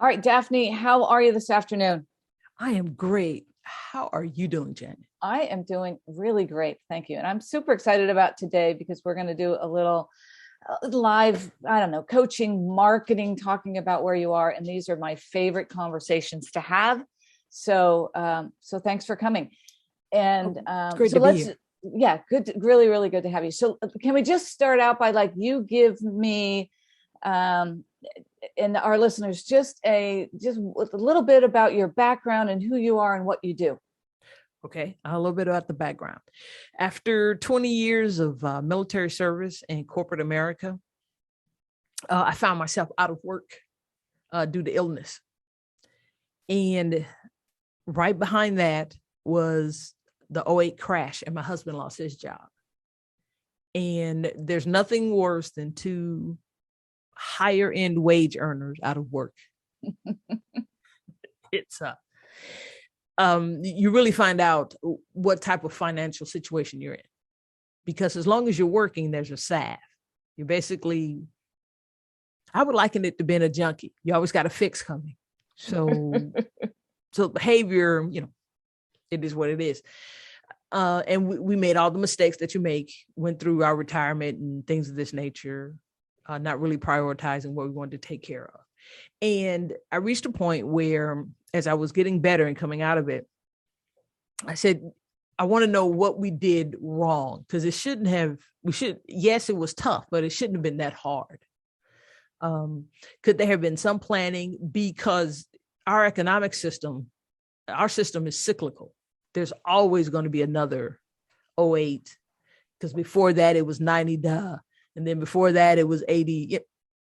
All right, Daphne, how are you this afternoon? I am great. How are you doing, Janet? I am doing really great. Thank you. And I'm super excited about today because we're going to do a little live, I don't know, coaching, marketing, talking about where you are. And these are my favorite conversations to have. So thanks for coming. And It's great so to be let's, here. yeah, good, really, really good to have you. So can we just start out by like you give me um, and our listeners just a little bit about your background and who you are and what you do. Okay, a little bit about the background. After 20 years of military service in corporate America, I found myself out of work due to illness. And right behind that was the '08 crash, and my husband lost his job. And there's nothing worse than two higher end wage earners out of work. It's you really find out what type of financial situation you're in. Because as long as you're working, there's a salve. You're basically, I would liken it to being a junkie. You always got a fix coming. So, so behavior, it is what it is. And we made all the mistakes that you make, went through our retirement and things of this nature, not really prioritizing what we wanted to take care of. And I reached a point where, as I was getting better and coming out of it, I said, I want to know what we did wrong, because yes, it was tough, but it shouldn't have been that hard. Could there have been some planning? Because our economic system, our system is cyclical. There's always going to be another '08, because before that it was 90, and then before that it was 80.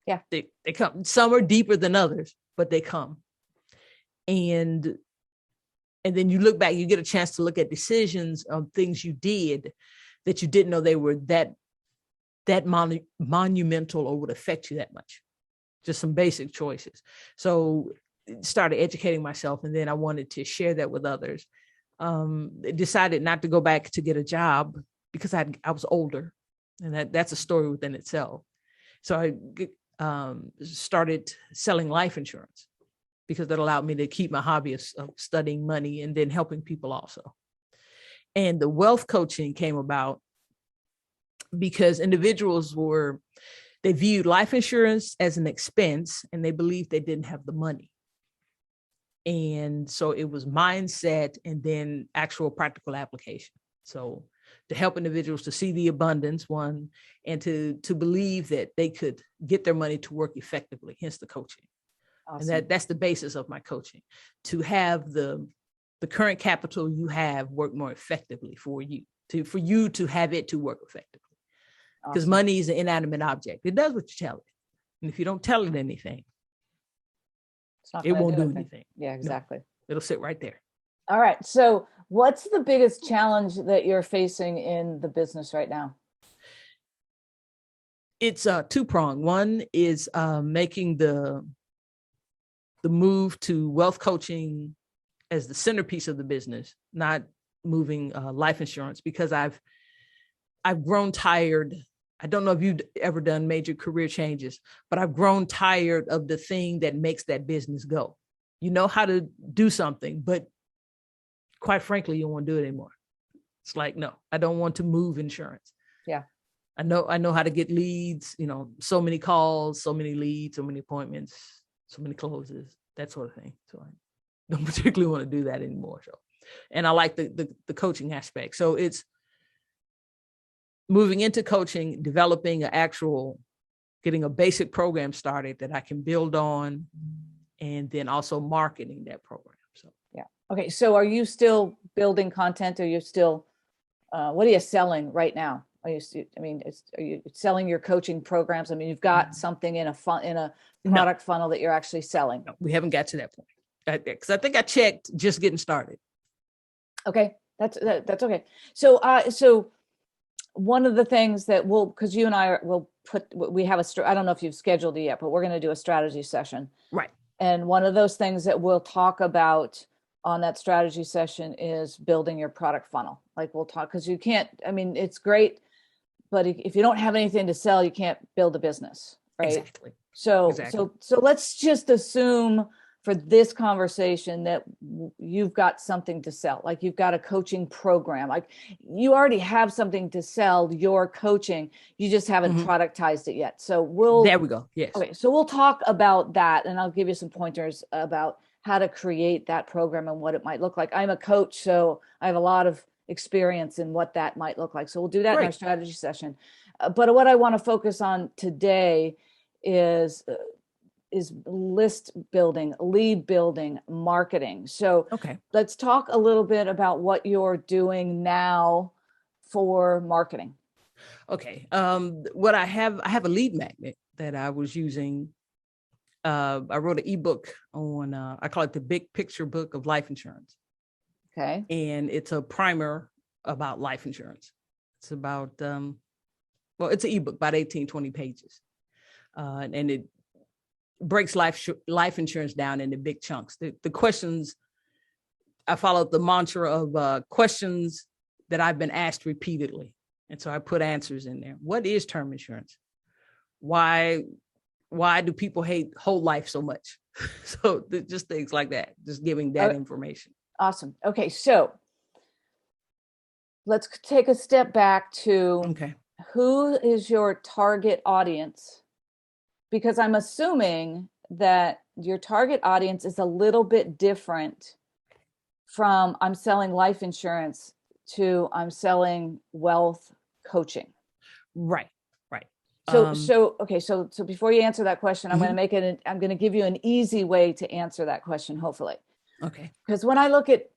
Yeah, they come. Some are deeper than others, but they come. And then you look back, you get a chance to look at decisions of things you did that you didn't know they were that monumental or would affect you that much. Just some basic choices. So started educating myself, and then I wanted to share that with others. Decided not to go back to get a job because I was older, and that's a story within itself. So I started selling life insurance, because that allowed me to keep my hobby of studying money and then helping people also. And the wealth coaching came about because individuals they viewed life insurance as an expense, and they believed they didn't have the money. And so it was mindset and then actual practical application. So to help individuals to see the abundance, one, and to believe that they could get their money to work effectively, hence the coaching. Awesome. And that's the basis of my coaching, to have the current capital you have work more effectively for you, for you to have it to work effectively. Because awesome. Money is an inanimate object. It does what you tell it. And if you don't tell it anything, it won't do anything. Yeah, exactly. No, it'll sit right there. All right. So what's the biggest challenge that you're facing in the business right now? It's two-pronged. One is making the move to wealth coaching as the centerpiece of the business, not moving life insurance, because I've grown tired. I don't know if you've ever done major career changes, but I've grown tired of the thing that makes that business go. You know how to do something, but quite frankly, you don't want to do it anymore. It's like, no, I don't want to move insurance. Yeah. I know how to get leads, so many calls, so many leads, so many appointments, so many closes, that sort of thing. So I don't particularly want to do that anymore. So, and I like the coaching aspect. So it's moving into coaching, developing getting a basic program started that I can build on, and then also marketing that program. So, yeah. Okay. So are you still building content? Are you still, what are you selling right now? Are you selling your coaching programs? I mean, you've got something in a product funnel that you're actually selling. No, we haven't got to that point. Because I think I checked just getting started. Okay. That's okay. So one of the things that because you and I we have I don't know if you've scheduled it yet, but we're going to do a strategy session. Right. And one of those things that we'll talk about on that strategy session is building your product funnel. Like we'll talk, because you can't, it's great, but if you don't have anything to sell, you can't build a business, right? Exactly. So, Exactly. so let's just assume for this conversation that you've got something to sell, like you've got a coaching program, like you already have something to sell, your coaching, you just haven't productized it yet. So There we go. Yes. okay, so we'll talk about that, and I'll give you some pointers about how to create that program and what it might look like. I'm a coach, so I have a lot of experience in what that might look like. So we'll do that in our strategy session. But what I want to focus on today is list building, lead building, marketing. So let's talk a little bit about what you're doing now for marketing. Okay. What I have a lead magnet that I was using. I wrote an ebook on, I call it the Big Picture Book of Life Insurance. Okay. And it's a primer about life insurance. It's about, well, it's an ebook, about 18, 20 pages. And it breaks life insurance down into big chunks. The questions, I followed the mantra of questions that I've been asked repeatedly. And so I put answers in there. What is term insurance? Why do people hate whole life so much? So just things like that, just giving that information. Awesome. Okay. So let's take a step back to who is your target audience? Because I'm assuming that your target audience is a little bit different from I'm selling life insurance to I'm selling wealth coaching. Right. So before you answer that question, I'm going to give you an easy way to answer that question, hopefully. Okay. Because when I look at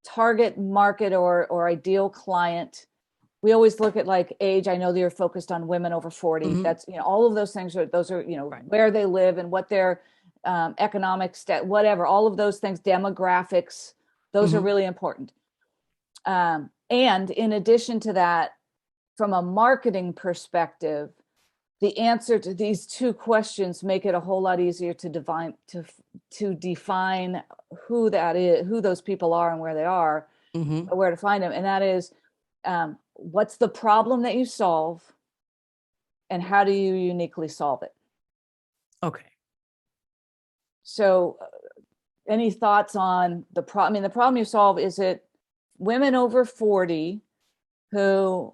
target market or ideal client, we always look at like age. I know that you're focused on women over 40. That's, all of those things are, where they live and what their economic whatever, all of those things, demographics, those are really important. And in addition to that, from a marketing perspective, the answer to these two questions make it a whole lot easier to define who that is, who those people are and where they are, where to find them. And that is, what's the problem that you solve and how do you uniquely solve it? Okay. So any thoughts on the problem? I mean, the problem you solve, is it women over 40 who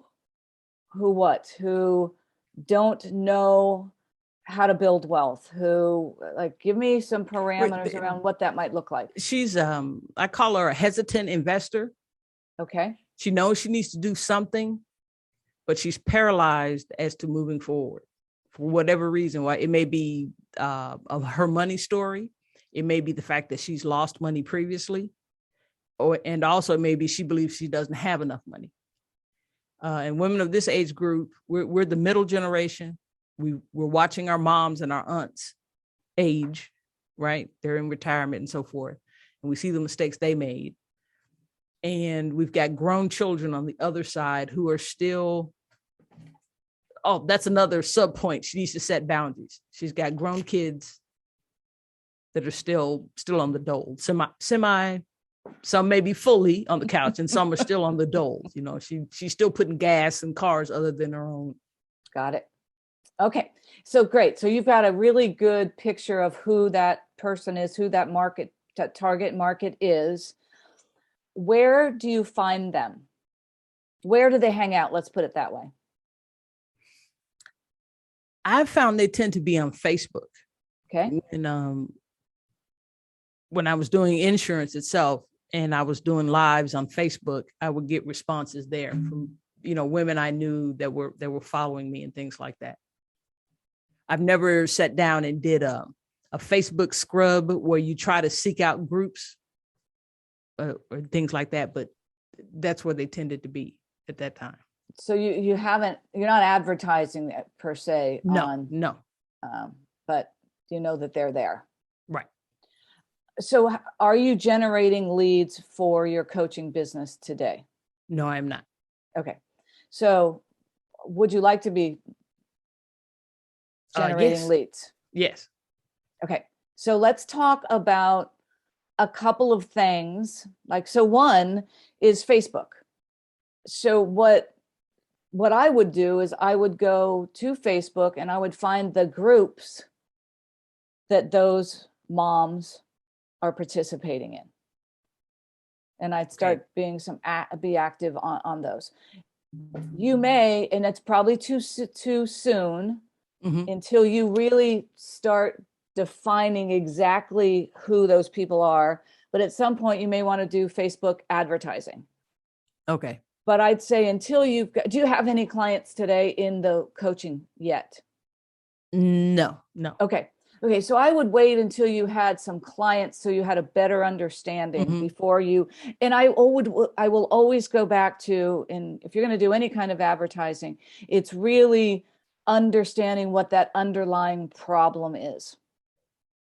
don't know how to build wealth, give me some parameters around what that might look like. She's, I call her a hesitant investor. Okay. She knows she needs to do something, but she's paralyzed as to moving forward for whatever reason. Why it may be her money story. It may be the fact that she's lost money previously, and also maybe she believes she doesn't have enough money. And women of this age group, we're the middle generation. We're watching our moms and our aunts age, right? They're in retirement and so forth. And we see the mistakes they made. And we've got grown children on the other side who are still, that's another sub point. She needs to set boundaries. She's got grown kids that are still on the dole, semi, some may be fully on the couch and some are still on the dole. She's still putting gas in cars other than her own. Got it. Okay. So great. So you've got a really good picture of who that person is, who that target market is. Where do you find them? Where do they hang out? Let's put it that way. I've found they tend to be on Facebook. Okay. And when I was doing insurance itself and I was doing lives on Facebook, I would get responses there from, women I knew that were following me and things like that. I've never sat down and did a Facebook scrub where you try to seek out groups or things like that, but that's where they tended to be at that time. So you're not advertising that per se. No. But you know that they're there. Right. So are you generating leads for your coaching business today? No, I'm not. Okay. So would you like to be generating leads? Yes. Okay. So let's talk about a couple of things. So one is Facebook. So what I would do is I would go to Facebook and I would find the groups that those moms are participating in. And I'd start being be active on those. You may, and it's probably too soon until you really start defining exactly who those people are. But at some point you may want to do Facebook advertising. Okay. But I'd say until do you have any clients today in the coaching yet? No. Okay. So I would wait until you had some clients so you had a better understanding before you, and I will always go back to, and if you're going to do any kind of advertising, it's really understanding what that underlying problem is,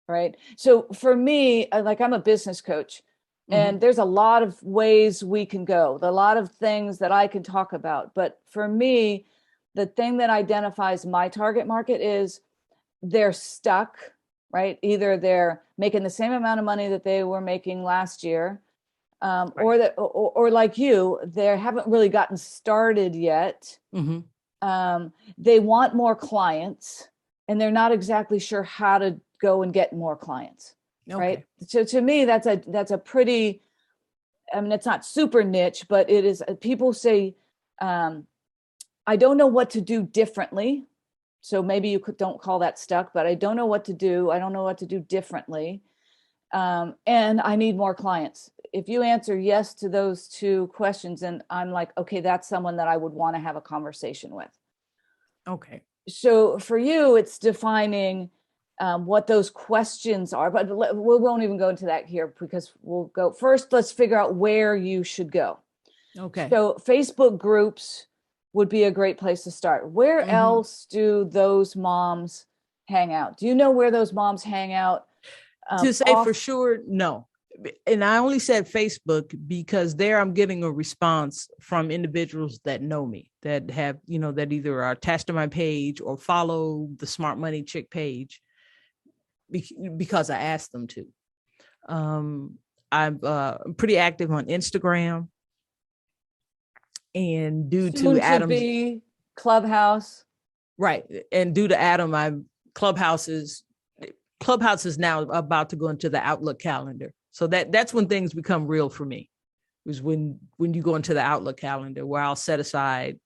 right? So for me, like, I'm a business coach, and there's a lot of ways we can go, a lot of things that I can talk about. But for me, the thing that identifies my target market is they're stuck, right? Either they're making the same amount of money that they were making last year, or like you, they haven't really gotten started yet. They want more clients, and they're not exactly sure how to go and get more clients. Right. So to me, that's a pretty, I mean, it's not super niche, but it is. People say, I don't know what to do differently. So maybe you don't call that stuck, but I don't know what to do. I don't know what to do differently. And I need more clients. If you answer yes to those two questions, and I'm like, okay, that's someone that I would want to have a conversation with. Okay. So for you, it's defining what those questions are, but we won't even go into that here, because we'll go first. Let's figure out where you should go. Okay. So Facebook groups would be a great place to start. Where else do those moms hang out? Do you know where those moms hang out? To say for sure, no. And I only said Facebook because there I'm getting a response from individuals that know me, that have, that either are attached to my page or follow the Smart Money Chick page because I asked them to. I'm pretty active on Instagram. And due to Adam's Clubhouse. Right. And due to Adam, Clubhouse is now about to go into the Outlook calendar. So that's when things become real for me, is when you go into the Outlook calendar, where I'll set aside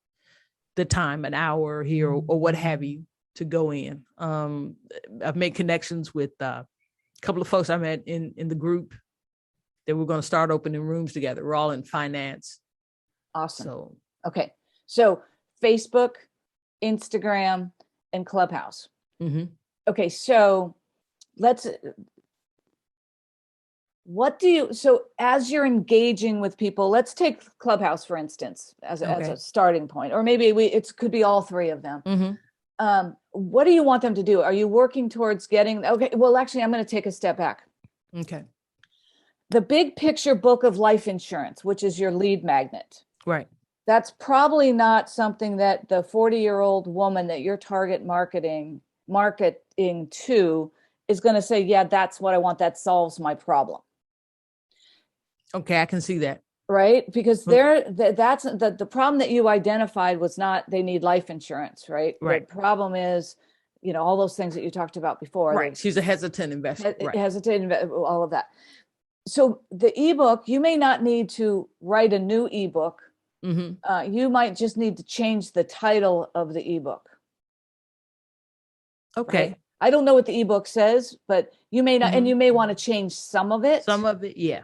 the time, an hour here or what have you, to go in. I've made connections with a couple of folks I met in the group that we're going to start opening rooms together. We're all in finance. Awesome. Okay. So Facebook, Instagram, and Clubhouse. Okay. So so as you're engaging with people, let's take Clubhouse, for instance, as a starting point, or maybe it could be all three of them. What do you want them to do? Are you working towards getting, well, actually, I'm going to take a step back. Okay. The big picture book of life insurance, which is your lead magnet. Right. That's probably not something that the 40-year-old woman that you're target marketing to is going to say, yeah, that's what I want. That solves my problem. Okay, I can see that. Right? Because that's the problem that you identified was not they need life insurance, right? Right. The problem is, all those things that you talked about before. Right. She's a hesitant investor. All of that. So the ebook, you may not need to write a new ebook. You might just need to change the title of the ebook. Okay. Right? I don't know what the ebook says, but you may not, and you may want to change some of it. Yeah.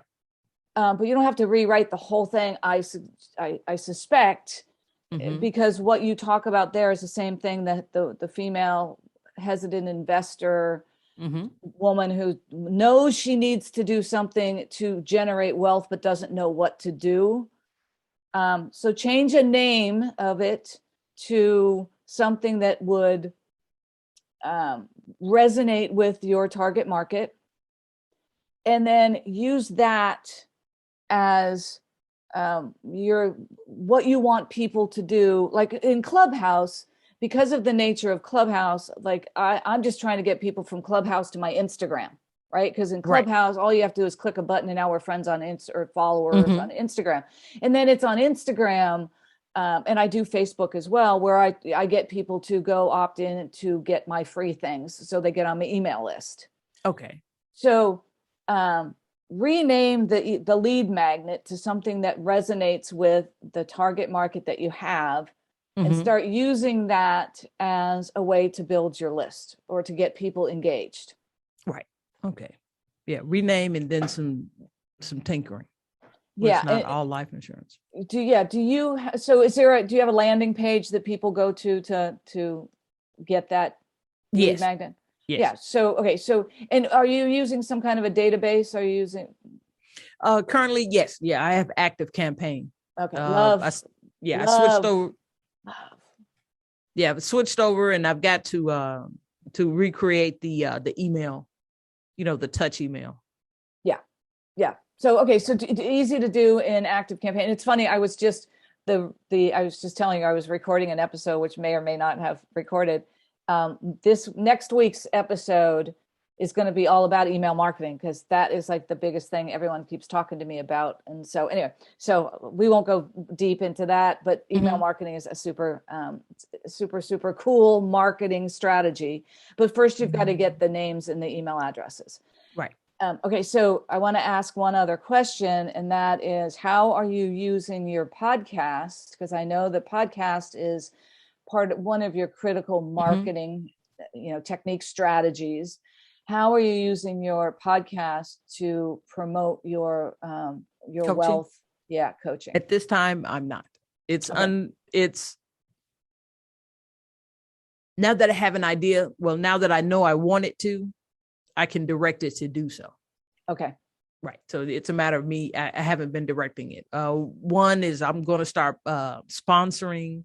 But you don't have to rewrite the whole thing. I suspect, because what you talk about there is the same thing that the female hesitant investor woman who knows she needs to do something to generate wealth, but doesn't know what to do. So change a name of it to something that would resonate with your target market, and then use that as what you want people to do. Like in Clubhouse, because of the nature of Clubhouse, like I'm just trying to get people from Clubhouse to my Instagram, right? Because in Clubhouse, all you have to do is click a button, and now we're friends on or followers on Instagram. And then it's on Instagram And I do Facebook as well, where I get people to go opt in to get my free things. So they get on my email list. Okay. So rename the lead magnet to something that resonates with the target market that you have, and start using that as a way to build your list or to get people engaged. Right. Okay. Yeah. Rename and then some tinkering. Yeah. It's not all life insurance. Do you do you have a landing page that people go to get that lead Yes. magnet? Yes. Yeah. So, okay. So, and are you using some kind of a database? Are you using? Currently, yes. Yeah. I have active campaign. Okay. I switched over. Love. Yeah. I've switched over and I've got to recreate the email, the touch email. Yeah. Yeah. So, okay. So easy to do in active campaign. It's funny. I was just telling you, I was recording an episode, which may or may not have recorded. This next week's episode is going to be all about email marketing, because that is like the biggest thing everyone keeps talking to me about. And so anyway, so we won't go deep into that, but email marketing is a super cool marketing strategy. But first you've got to get the names and the email addresses. Right. Okay. So I want to ask one other question, and that is, how are you using your podcast? Because I know the podcast is one of your critical marketing, technique strategies. How are you using your podcast to promote your coaching? wealth? Yeah, coaching. At this time, I'm not. It's now that I have an idea. Well, now that I know I want it to, I can direct it to do so. Okay. Right. So it's a matter of me. I haven't been directing it. One is I'm going to start sponsoring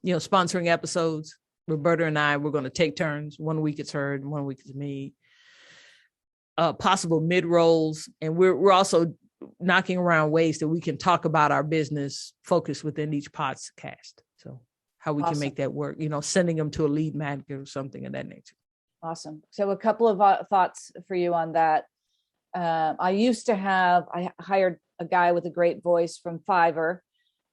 episodes. Roberta and I, we're going to take turns. 1 week it's her, and 1 week it's me. Possible mid rolls, and we're also knocking around ways that we can talk about our business focus within each podcast. So how we can make that work, sending them to a lead magnet or something of that nature. Awesome. So a couple of thoughts for you on that. I hired a guy with a great voice from Fiverr,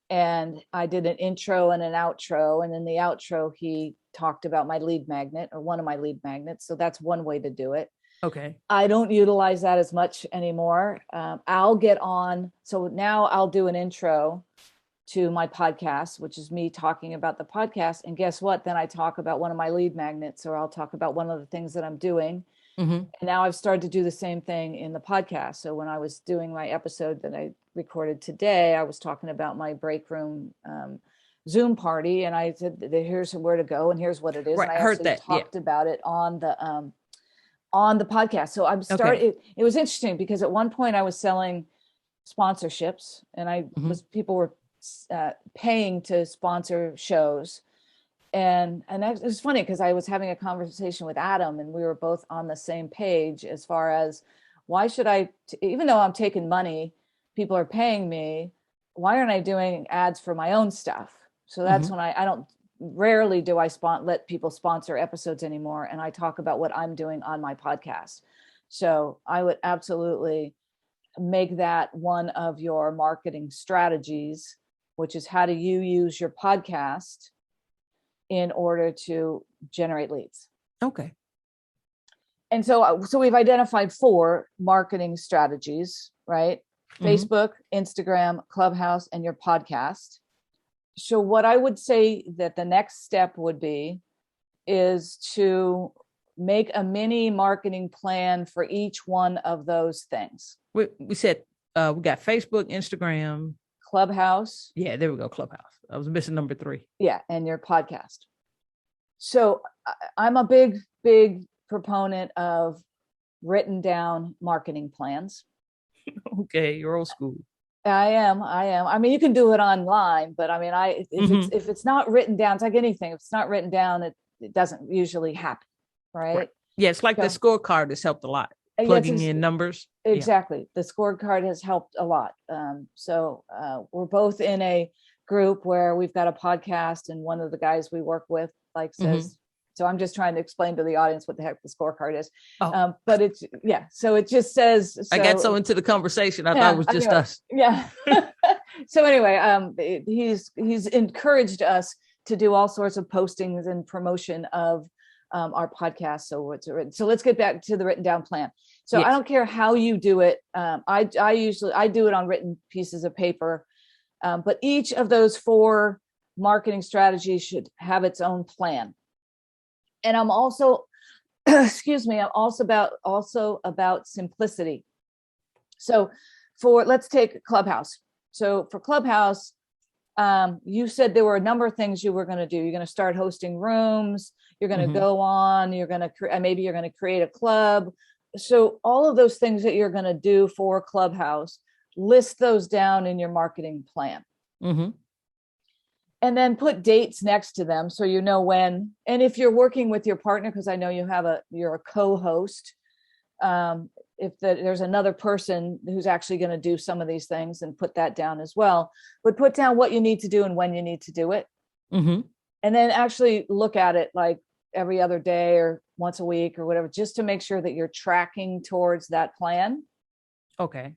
and I did an intro and an outro. And in the outro, he talked about my lead magnet, or one of my lead magnets. So that's one way to do it. Okay. I don't utilize that as much anymore. I'll get on. So now I'll do an intro to my podcast, which is me talking about the podcast. And guess what? Then I talk about one of my lead magnets, or I'll talk about one of the things that I'm doing. And now I've started to do the same thing in the podcast. So when I was doing my episode that I recorded today, I was talking about my break room Zoom party, and I said, here's where to go and here's what it is. Right. And I heard that. talked about it on the podcast. So I'm starting. Okay. It was interesting because at one point I was selling sponsorships, and people were paying to sponsor shows. And it was funny because I was having a conversation with Adam, and we were both on the same page as far as, why should even though I'm taking money, people are paying me, why aren't I doing ads for my own stuff? So that's when rarely do I let people sponsor episodes anymore. And I talk about what I'm doing on my podcast. So I would absolutely make that one of your marketing strategies, which is, how do you use your podcast in order to generate leads? Okay. And so we've identified 4 marketing strategies, right? Facebook, Instagram, Clubhouse, and your podcast. So what I would say that the next step would be is to make a mini marketing plan for each one of those things. We said we got Facebook, Instagram, Clubhouse. Yeah, there we go. Clubhouse. I was missing number 3. Yeah, and your podcast. So I'm a big, big proponent of written down marketing plans. Okay, you're old school. I am. I mean, you can do it online, but I mean, if it's not written down, it's like anything. If it's not written down, it doesn't usually happen, right? Yeah, it's like the scorecard has helped a lot. Plugging in numbers. Exactly. Yeah. The scorecard has helped a lot. So we're both in a group where we've got a podcast, and one of the guys we work with says, So I'm just trying to explain to the audience what the heck the scorecard is. Oh. But it's, yeah. So it just says, I got so into the conversation. I thought it was just anyway, us. Yeah. So anyway, he's encouraged us to do all sorts of postings and promotion of our podcast. So let's get back to the written down plan. So yes. I don't care how you do it. I do it on written pieces of paper, but each of those 4 marketing strategies should have its own plan. And I'm also, excuse me, I'm also about simplicity. So let's take Clubhouse. So for Clubhouse, you said there were a number of things you were going to do. You're going to start hosting rooms. You're going to go on. You're going to maybe you're going to create a club. So all of those things that you're going to do for Clubhouse, list those down in your marketing plan. And then put dates next to them so you know when. And if you're working with your partner, because I know you're a co-host, there's another person who's actually going to do some of these things, and put that down as well. But put down what you need to do and when you need to do it. And then actually look at it like every other day or once a week or whatever, just to make sure that you're tracking towards that plan. Okay.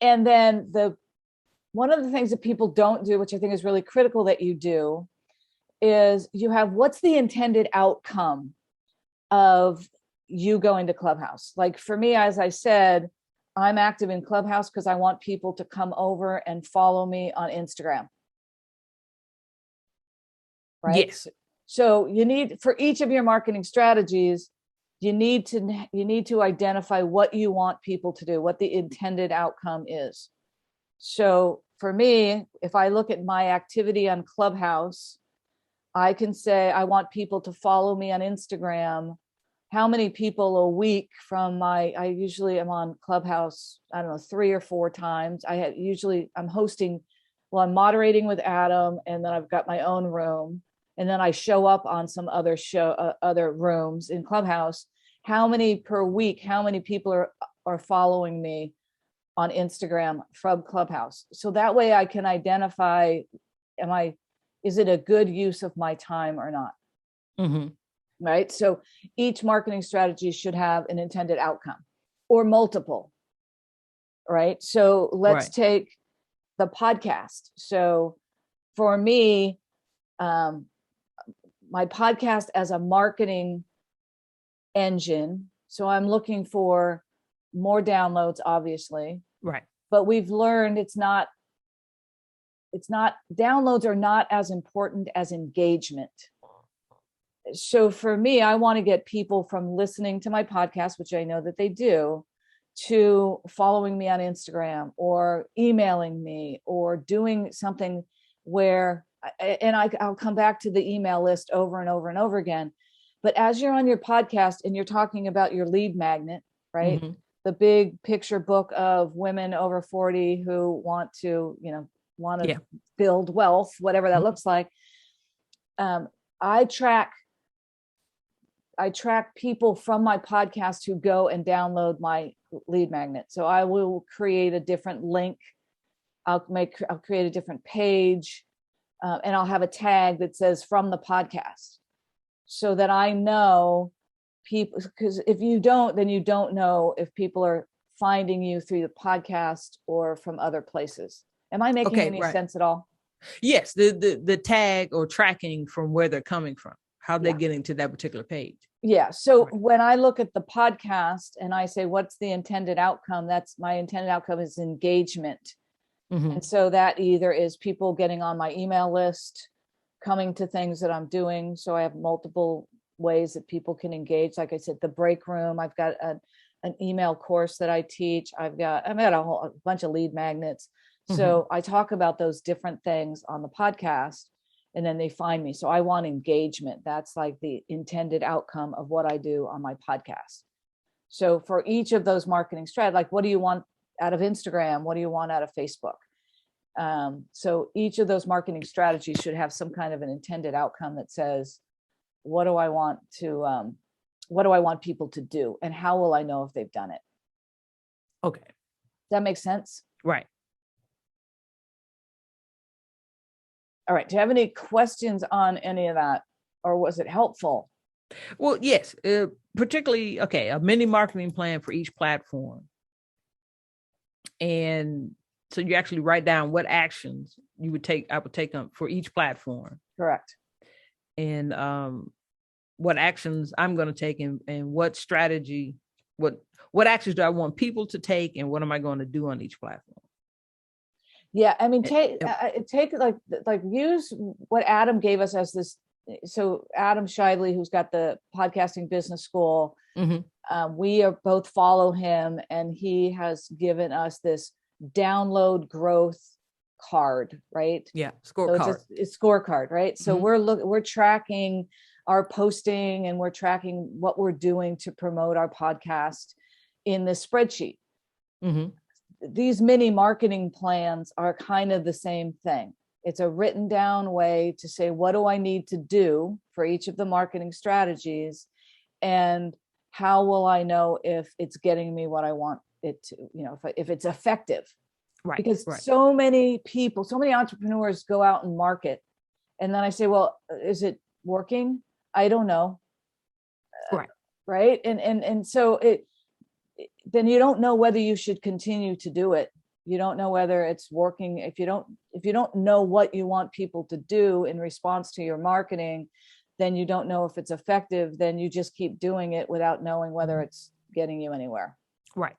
And then one of the things that people don't do, which I think is really critical that you do, is you have what's the intended outcome of you going to Clubhouse. Like for me, as I said, I'm active in Clubhouse because I want people to come over and follow me on Instagram. Right? Yes. So you need, for each of your marketing strategies, you need to identify what you want people to do, what the intended outcome is. So for me, if I look at my activity on Clubhouse, I can say I want people to follow me on Instagram. How many people a week I usually am on Clubhouse, I don't know, 3 or 4 times. I'm hosting, I'm moderating with Adam, and then I've got my own room. And then I show up on some other rooms in Clubhouse. How many per week, how many people are following me on Instagram from Clubhouse? So that way I can identify, is it a good use of my time or not? Right. So each marketing strategy should have an intended outcome or multiple. Right. So let's take the podcast. So for me, my podcast as a marketing engine. So I'm looking for more downloads, obviously. Right. But we've learned downloads are not as important as engagement. So for me, I want to get people from listening to my podcast, which I know that they do, to following me on Instagram or emailing me or doing something where, and I'll come back to the email list over and over and over again. But as you're on your podcast and you're talking about your lead magnet, right? The big picture book of women over 40 who want to build wealth, whatever that looks like. I track people from my podcast who go and download my lead magnet. So I will create a different link. I'll create a different page, and I'll have a tag that says from the podcast, so that I know people, because if you don't, then you don't know if people are finding you through the podcast or from other places. Am I making any sense at all? Yes, the tag or tracking from where they're coming from, how they're getting to that particular page. Yeah. So when I look at the podcast and I say, what's the intended outcome? That's my intended outcome is engagement. And so that either is people getting on my email list, coming to things that I'm doing. So I have multiple ways that people can engage. Like I said, the break room, I've got an email course that I teach. I've got a bunch of lead magnets. So I talk about those different things on the podcast, and then they find me. So I want engagement. That's like the intended outcome of what I do on my podcast. So for each of those marketing strategies, like what do you want out of Instagram? What do you want out of Facebook? So each of those marketing strategies should have some kind of an intended outcome that says, what do I want people to do? And how will I know if they've done it? Okay. Does that make sense? Right. All right. Do you have any questions on any of that? Or was it helpful? Well, yes, particularly, okay, a mini marketing plan for each platform. And so you actually write down what actions you would take, I would take them for each platform. Correct. And what actions I'm going to take, and what strategy, what actions do I want people to take, and what am I going to do on each platform? Yeah, I mean, take like use what Adam gave us as this. So Adam Shively, who's got the podcasting business school, we are both follow him, and he has given us this download growth card, right? Yeah, scorecard. So it's scorecard, right? So we're tracking our posting, and we're tracking what we're doing to promote our podcast in this spreadsheet. These mini marketing plans are kind of the same thing. It's a written down way to say, what do I need to do for each of the marketing strategies? And how will I know if it's getting me what I want it to, if it's effective? Right. Because so many people, so many entrepreneurs go out and market. And then I say, well, is it working? I don't know. Right. And so then you don't know whether you should continue to do it. You don't know whether it's working. If you don't know what you want people to do in response to your marketing, then you don't know if it's effective. Then you just keep doing it without knowing whether it's getting you anywhere. Right.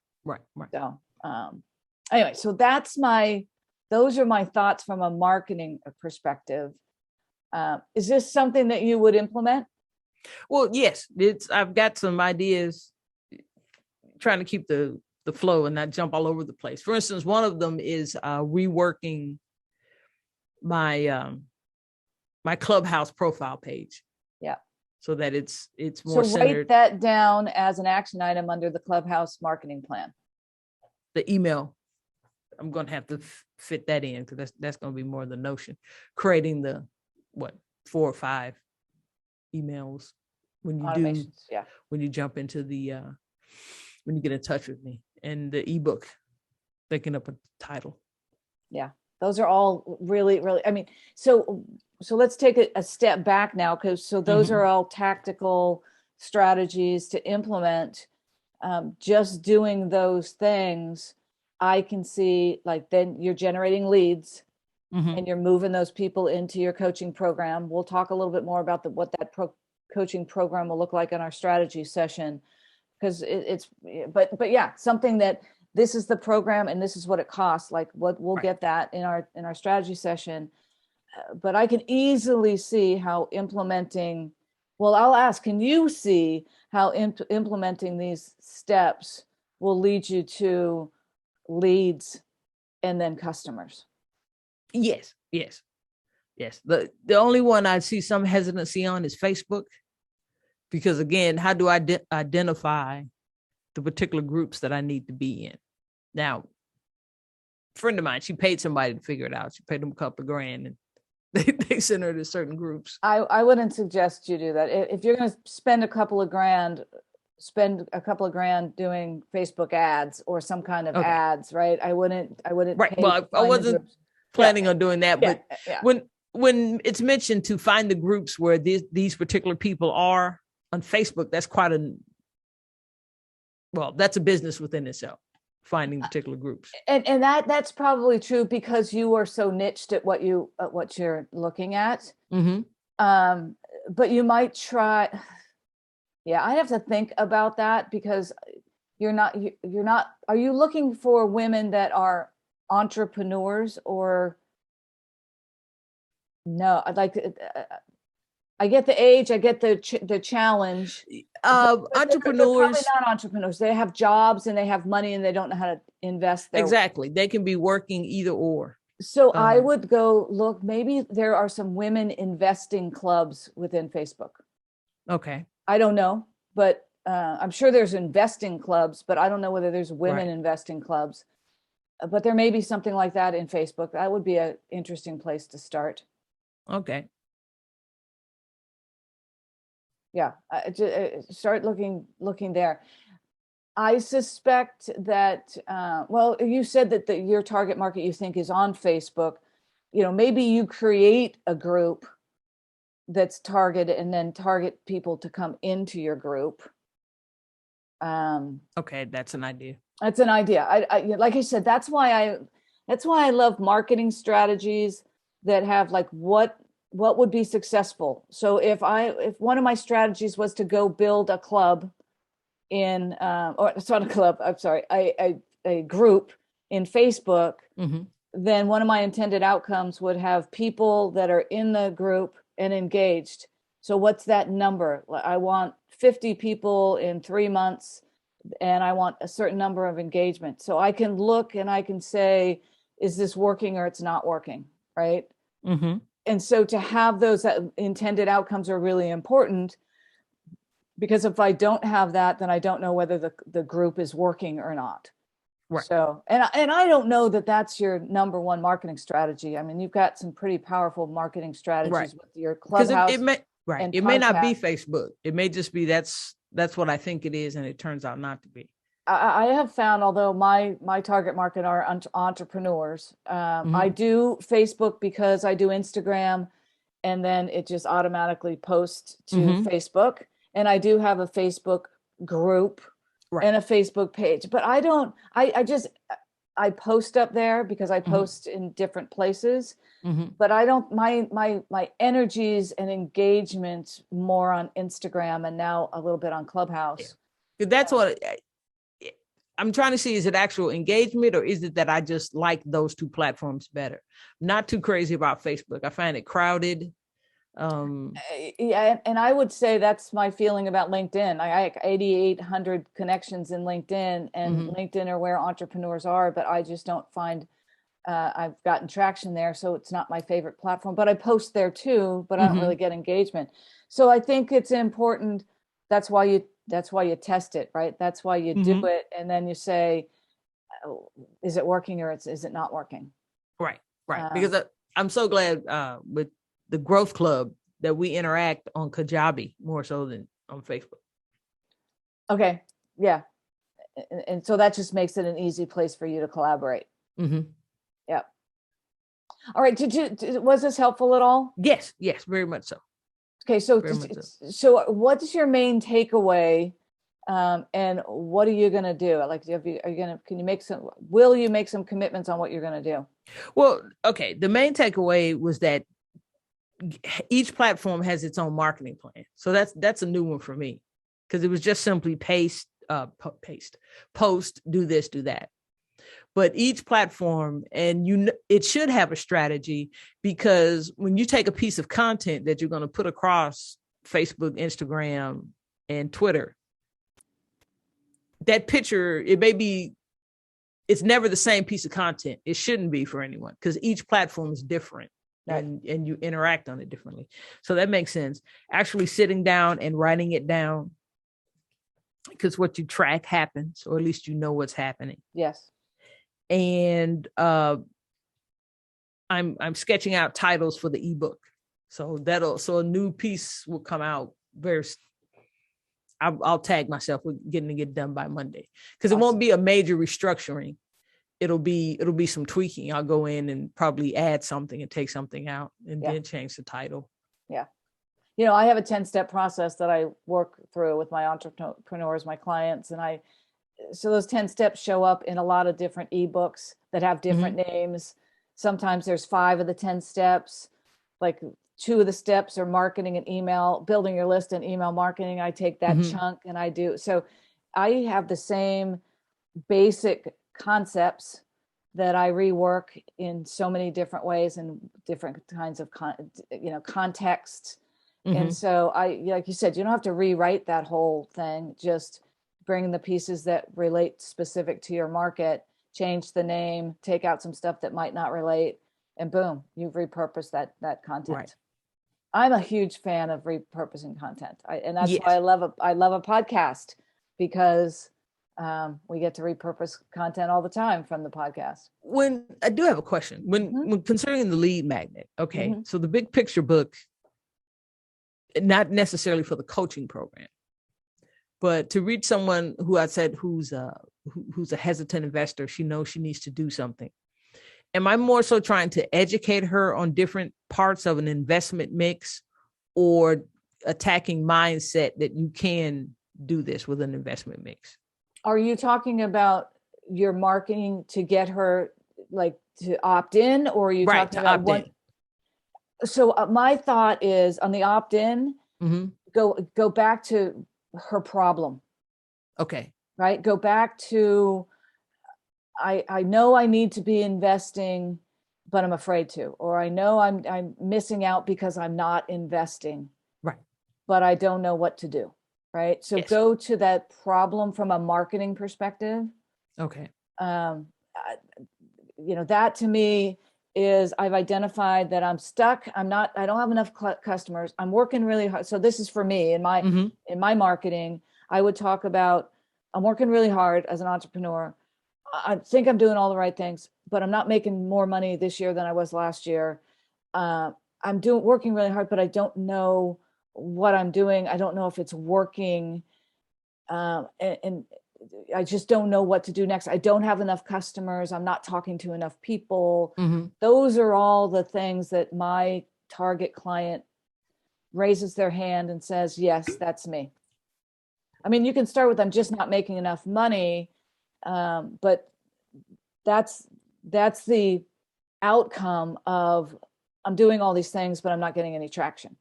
So anyway, so those are my thoughts from a marketing perspective. Is this something that you would implement? Well, yes, I've got some ideas, trying to keep the flow and not jump all over the place. For instance, one of them is reworking my my Clubhouse profile page. Yeah. So that it's more centered. Write that down as an action item under the Clubhouse marketing plan. The email, I'm going to have to fit that in, because that's going to be more the notion. Creating the 4 or 5 emails when you when you jump into the when you get in touch with me, and the ebook, thinking up a title. Yeah, those are all really, really, I mean, so let's take a step back now, because those are all tactical strategies to implement. Just doing those things, I can see, like, then you're generating leads, and you're moving those people into your coaching program. We'll talk a little bit more about what that coaching program will look like in our strategy session, because but yeah, something that this is the program and this is what it costs. Like, what we'll get that in our strategy session. But I can easily see how implementing, well, I'll ask, can you see how implementing these steps will lead you to leads and then customers? Yes. The only one I see some hesitancy on is Facebook, because again, how do I identify the particular groups that I need to be in? Now, a friend of mine, she paid somebody to figure it out. She paid them a couple of grand, and they sent her to certain groups. I wouldn't suggest you do that. If you're going to spend a couple of grand doing Facebook ads or some kind of ads, right? I wouldn't. Right. Well, I wasn't planning on doing that, but when it's mentioned to find the groups where these particular people are on Facebook, that's that's a business within itself, finding particular groups. And that's probably true, because you are so niched at what you're looking at. But you might try. Yeah, I'd have to think about that, because you're not. Are you looking for women that are entrepreneurs, or no? I get the age, I get the challenge. Entrepreneurs, they're probably not entrepreneurs. They have jobs and they have money, and they don't know how to invest. Exactly, they can be working either or. So I would go look. Maybe there are some women investing clubs within Facebook. Okay, I don't know, but I'm sure there's investing clubs, but I don't know whether there's women investing clubs. But there may be something like that in Facebook. That would be an interesting place to start. Okay. Yeah, start looking there. I suspect that, well, you said that your target market, you think, is on Facebook. Maybe you create a group that's targeted, and then target people to come into your group. Okay, that's an idea. That's an idea. Like I said, that's why I love marketing strategies that have like what would be successful. So if one of my strategies was to go build a club or it's not a club, I'm sorry, a group in Facebook, then one of my intended outcomes would have people that are in the group and engaged. So what's that number? I want 50 people in 3 months, and I want a certain number of engagement. So I can look and I can say, is this working or it's not working, right? And so to have those intended outcomes are really important, because if I don't have that, then I don't know whether the group is working or not. Right. So, and I don't know that that's your number one marketing strategy. I mean, you've got some pretty powerful marketing strategies with your Clubhouse. It may not be Facebook. It may just be that's what I think it is, and it turns out not to be. I have found, although my target market are entrepreneurs, I do Facebook because I do Instagram, and then it just automatically posts to Facebook. And I do have a Facebook group and a Facebook page, but I post up there because I post in different places, but I don't, my energies and engagement more on Instagram, and now a little bit on Clubhouse. Yeah. That's what I'm trying to see. Is it actual engagement, or is it that I just like those two platforms better? Not too crazy about Facebook. I find it crowded. Yeah, and I would say that's my feeling about LinkedIn. I have 8,800 connections in LinkedIn, and LinkedIn are where entrepreneurs are, but I just don't find I've gotten traction there, so it's not my favorite platform. But I post there too, but I don't really get engagement. So I think it's important. That's why you test it, right? That's why you do it, and then you say, is it working or is it not working? Right. Because I'm so glad with the Growth Club that we interact on Kajabi more so than on Facebook. Okay. Yeah. And so that just makes it an easy place for you to collaborate. Yeah. All right. Was this helpful at all? Yes, very much so. Okay. So what is your main takeaway? And what are you going to do? Like, will you make some commitments on what you're going to do? Well, okay. The main takeaway was that each platform has its own marketing plan. So that's a new one for me, because it was just simply post, do this, do that. But each platform, and it should have a strategy, because when you take a piece of content that you're going to put across Facebook, Instagram, and Twitter, that picture, it's never the same piece of content. It shouldn't be for anyone, because each platform is different. And you interact on it differently. So that makes sense. Actually sitting down and writing it down, because what you track happens, or at least you know what's happening. Yes. And I'm sketching out titles for the ebook. So a new piece will come out I'll tag myself with getting it done by Monday, because it won't be a major restructuring. It'll be some tweaking. I'll go in and probably add something and take something out, and then change the title. Yeah. I have a 10-step process that I work through with my entrepreneurs, my clients. And so those 10 steps show up in a lot of different ebooks that have different names. Sometimes there's 5 of the 10 steps. Like 2 of the steps are marketing and email, building your list and email marketing. I take that chunk and I do. So I have the same basic concepts that I rework in so many different ways and different kinds of contexts. And so like you said, you don't have to rewrite that whole thing. Just bring the pieces that relate specific to your market, change the name, take out some stuff that might not relate, and boom, you've repurposed that content. Right. I'm a huge fan of repurposing content. And that's why I love a podcast, because we get to repurpose content all the time from the podcast. When I do have a question, when concerning the lead magnet, okay, so the big picture book, not necessarily for the coaching program, but to reach someone who I said who's a hesitant investor, she knows she needs to do something. Am I more so trying to educate her on different parts of an investment mix, or attacking mindset that you can do this with an investment mix. Are you talking about your marketing to get her like to opt in, or are you Right, talking to about opt one? in. So my thought is on the opt in, Mm-hmm. go back to her problem, Okay. right? Go back to, I know I need to be investing, but I'm afraid to, or I know I'm missing out because I'm not investing, Right. but I don't know what to do. Right. So Yes. go to that problem from a marketing perspective. Okay. That to me is, I've identified that I'm stuck. I don't have enough customers. I'm working really hard. So this is for me in my marketing. I would talk about, I'm working really hard as an entrepreneur. I think I'm doing all the right things, but I'm not making more money this year than I was last year. I'm working really hard, but I don't know what I'm doing. I don't know if it's working. And I just don't know what to do next. I don't have enough customers. I'm not talking to enough people. Mm-hmm. Those are all the things that my target client raises their hand and says, yes, that's me. I mean, you can start with, I'm just not making enough money. But that's the outcome of, I'm doing all these things, but I'm not getting any traction.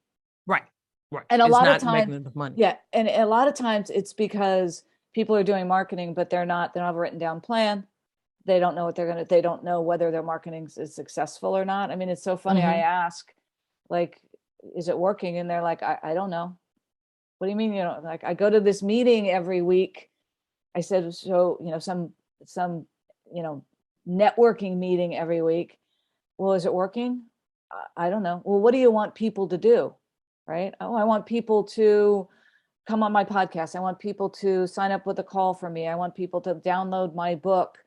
Right. Right. And a it's lot not of times, making enough money. yeah. And a lot of times it's because people are doing marketing, but they don't have a written down plan. They don't know what they don't know whether their marketing is successful or not. I mean, it's so funny. Mm-hmm. I ask, like, is it working? And they're like, I don't know. What do you mean? Like, I go to this meeting every week. I said, so, some networking meeting every week. Well, is it working? I don't know. Well, what do you want people to do? Right? Oh, I want people to come on my podcast. I want people to sign up with a call from me. I want people to download my book.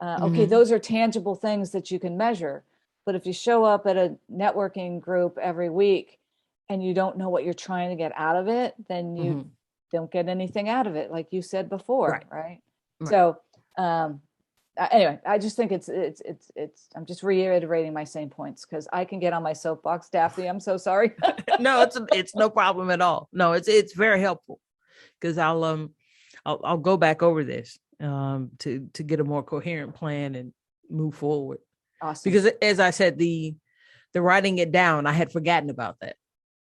Okay, those are tangible things that you can measure. But if you show up at a networking group every week and you don't know what you're trying to get out of it, then you don't get anything out of it, like you said before, right? So anyway, I just think it's I'm just reiterating my same points, because I can get on my soapbox. Daphne, I'm so sorry. No, it's no problem at all. No, it's very helpful, because I'll go back over this to get a more coherent plan and move forward. Awesome. Because as I said, the writing it down, I had forgotten about that.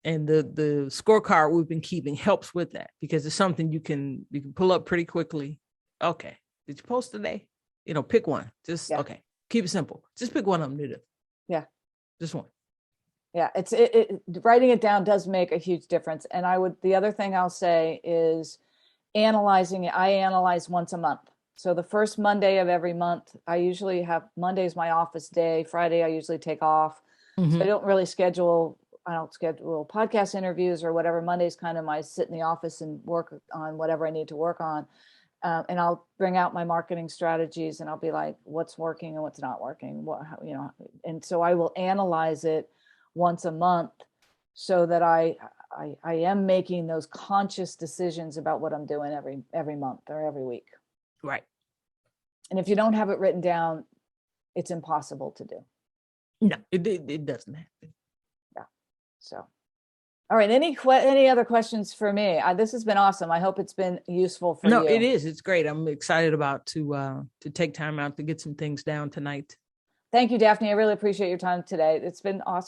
And the scorecard we've been keeping helps with that, because it's something you can pull up pretty quickly. Okay, did you post today? Pick one. Just okay. Keep it simple. Just pick one of them to do. Yeah, just one. Yeah, it's writing it down does make a huge difference. And the other thing I'll say is analyzing it. I analyze once a month. So the first Monday of every month, I usually have, Monday's my office day. Friday, I usually take off. So I don't schedule podcast interviews or whatever. Monday's kind of sit in the office and work on whatever I need to work on. And I'll bring out my marketing strategies and I'll be like, what's working and what's not working, and so I will analyze it once a month, so that I am making those conscious decisions about what I'm doing every month or every week. Right. And if you don't have it written down, it's impossible to do. No, it doesn't happen. Yeah. So, all right. Any other questions for me? This has been awesome. I hope it's been useful for you. No, it is. It's great. I'm excited about to take time out to get some things down tonight. Thank you, Daphne. I really appreciate your time today. It's been awesome.